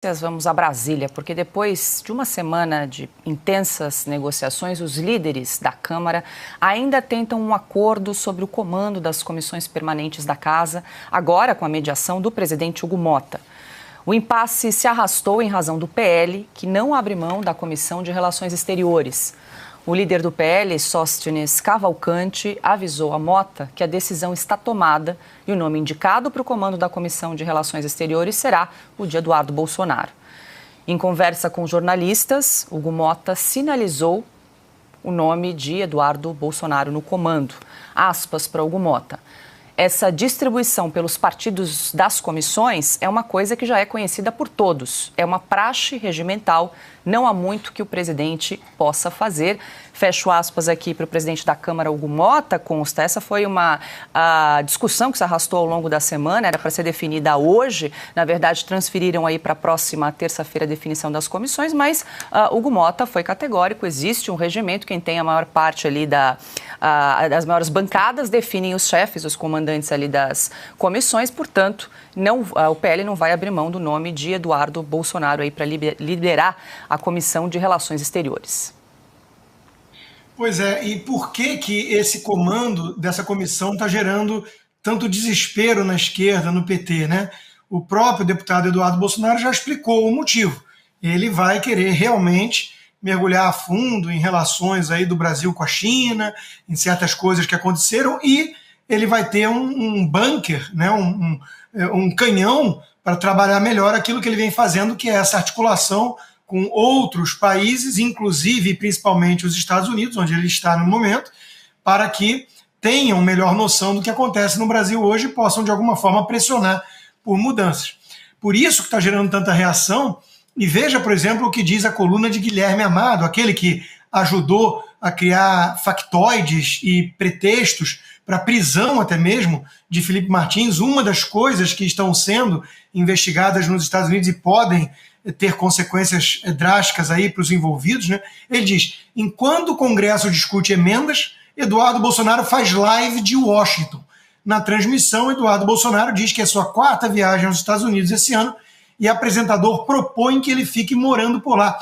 Vamos a Brasília, porque depois de uma semana de intensas negociações, os líderes da Câmara ainda tentam um acordo sobre o comando das comissões permanentes da Casa, agora com a mediação do presidente Hugo Motta. O impasse se arrastou em razão do PL, que não abre mão da Comissão de Relações Exteriores. O líder do PL, Sóstenes Cavalcante, avisou a Motta que a decisão está tomada e o nome indicado para o comando da Comissão de Relações Exteriores será o de Eduardo Bolsonaro. Em conversa com jornalistas, Hugo Motta sinalizou o nome de Eduardo Bolsonaro no comando. Aspas para Hugo Motta. Essa distribuição pelos partidos das comissões é uma coisa que já é conhecida por todos. É uma praxe regimental, não há muito que o presidente possa fazer. Fecho aspas aqui para o presidente da Câmara, Hugo Motta, consta. Essa foi uma discussão que se arrastou ao longo da semana, era para ser definida hoje. Na verdade, transferiram aí para a próxima terça-feira a definição das comissões, mas Hugo Motta foi categórico, existe um regimento, quem tem a maior parte ali das maiores bancadas definem os chefes, os comandantes ali das comissões, portanto, o PL não vai abrir mão do nome de Eduardo Bolsonaro aí para liderar a Comissão de Relações Exteriores. Pois é, e por que esse comando dessa comissão está gerando tanto desespero na esquerda, no PT, né? O próprio deputado Eduardo Bolsonaro já explicou o motivo. Ele vai querer realmente mergulhar a fundo em relações aí do Brasil com a China, em certas coisas que aconteceram, e ele vai ter um bunker, né? um canhão para trabalhar melhor aquilo que ele vem fazendo, que é essa articulação com outros países, inclusive e principalmente os Estados Unidos, onde ele está no momento, para que tenham melhor noção do que acontece no Brasil hoje e possam, de alguma forma, pressionar por mudanças. Por isso que está gerando tanta reação, e veja, por exemplo, o que diz a coluna de Guilherme Amado, aquele que ajudou a criar factoides e pretextos para a prisão até mesmo de Felipe Martins. Uma das coisas que estão sendo investigadas nos Estados Unidos e podem ter consequências drásticas aí para os envolvidos, né? Ele diz, enquanto o Congresso discute emendas, Eduardo Bolsonaro faz live de Washington. Na transmissão, Eduardo Bolsonaro diz que é sua 4ª viagem aos Estados Unidos esse ano e o apresentador propõe que ele fique morando por lá.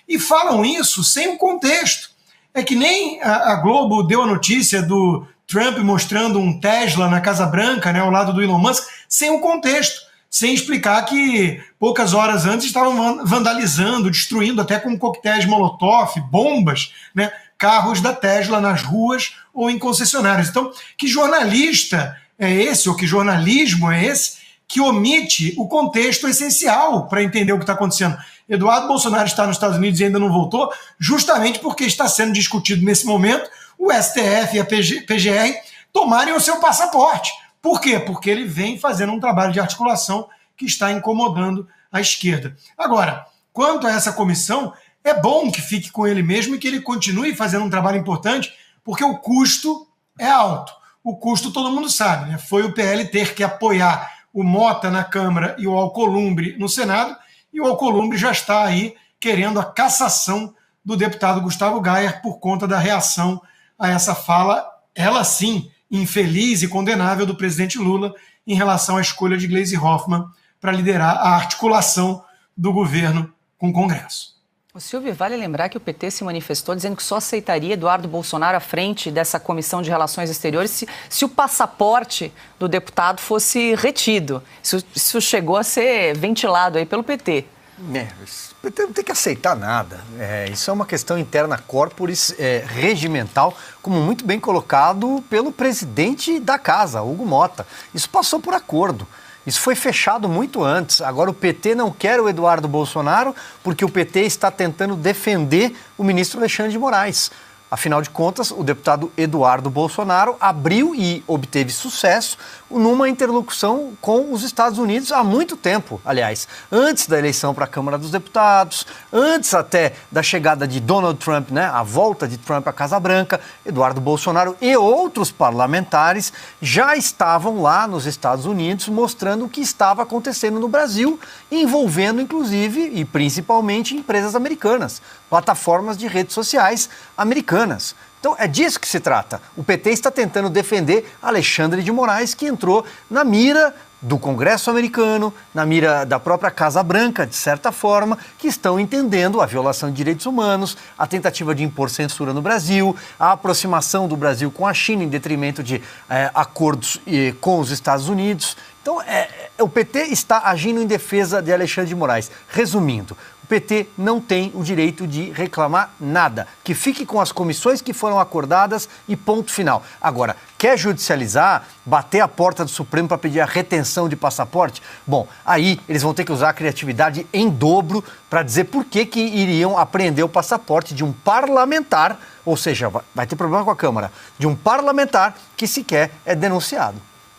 E falam isso sem um contexto. É que nem a Globo deu a notícia do Trump mostrando um Tesla na Casa Branca, né, ao lado do Elon Musk, sem um contexto, sem explicar que poucas horas antes estavam vandalizando, destruindo até com coquetéis Molotov, bombas, né, carros da Tesla nas ruas ou em concessionárias. Então, que jornalista é esse, ou que jornalismo é esse, que omite o contexto essencial para entender o que está acontecendo? Eduardo Bolsonaro está nos Estados Unidos e ainda não voltou, justamente porque está sendo discutido nesse momento o STF e a PGR tomarem o seu passaporte. Por quê? Porque ele vem fazendo um trabalho de articulação que está incomodando a esquerda. Agora, quanto a essa comissão, é bom que fique com ele mesmo e que ele continue fazendo um trabalho importante, porque o custo é alto. O custo todo mundo sabe, né? Foi o PL ter que apoiar o Motta na Câmara e o Alcolumbre no Senado, e o Alcolumbre já está aí querendo a cassação do deputado Gustavo Gayer por conta da reação a essa fala, ela sim, infeliz e condenável do presidente Lula em relação à escolha de Gleisi Hoffmann para liderar a articulação do governo com o Congresso. O Silvio, vale lembrar que o PT se manifestou dizendo que só aceitaria Eduardo Bolsonaro à frente dessa Comissão de Relações Exteriores se o passaporte do deputado fosse retido. Isso chegou a ser ventilado aí pelo PT. O PT não tem que aceitar nada. Isso é uma questão interna corporis regimental, como muito bem colocado pelo presidente da casa, Hugo Motta. Isso passou por acordo. Isso foi fechado muito antes. Agora o PT não quer o Eduardo Bolsonaro porque o PT está tentando defender o ministro Alexandre de Moraes. Afinal de contas, o deputado Eduardo Bolsonaro abriu e obteve sucesso numa interlocução com os Estados Unidos há muito tempo, aliás, antes da eleição para a Câmara dos Deputados, antes até da chegada de Donald Trump, né, a volta de Trump à Casa Branca, Eduardo Bolsonaro e outros parlamentares já estavam lá nos Estados Unidos mostrando o que estava acontecendo no Brasil, envolvendo inclusive e principalmente empresas americanas, plataformas de redes sociais americanas. Então é disso que se trata. O PT está tentando defender Alexandre de Moraes, que entrou na mira do Congresso americano, na mira da própria Casa Branca, de certa forma, que estão entendendo a violação de direitos humanos, a tentativa de impor censura no Brasil, a aproximação do Brasil com a China em detrimento de acordos com os Estados Unidos. Então, o PT está agindo em defesa de Alexandre de Moraes. Resumindo, o PT não tem o direito de reclamar nada. Que fique com as comissões que foram acordadas e ponto final. Agora, quer judicializar, bater a porta do Supremo para pedir a retenção de passaporte? Bom, aí eles vão ter que usar a criatividade em dobro para dizer por que iriam apreender o passaporte de um parlamentar, ou seja, vai ter problema com a Câmara, de um parlamentar que sequer é denunciado.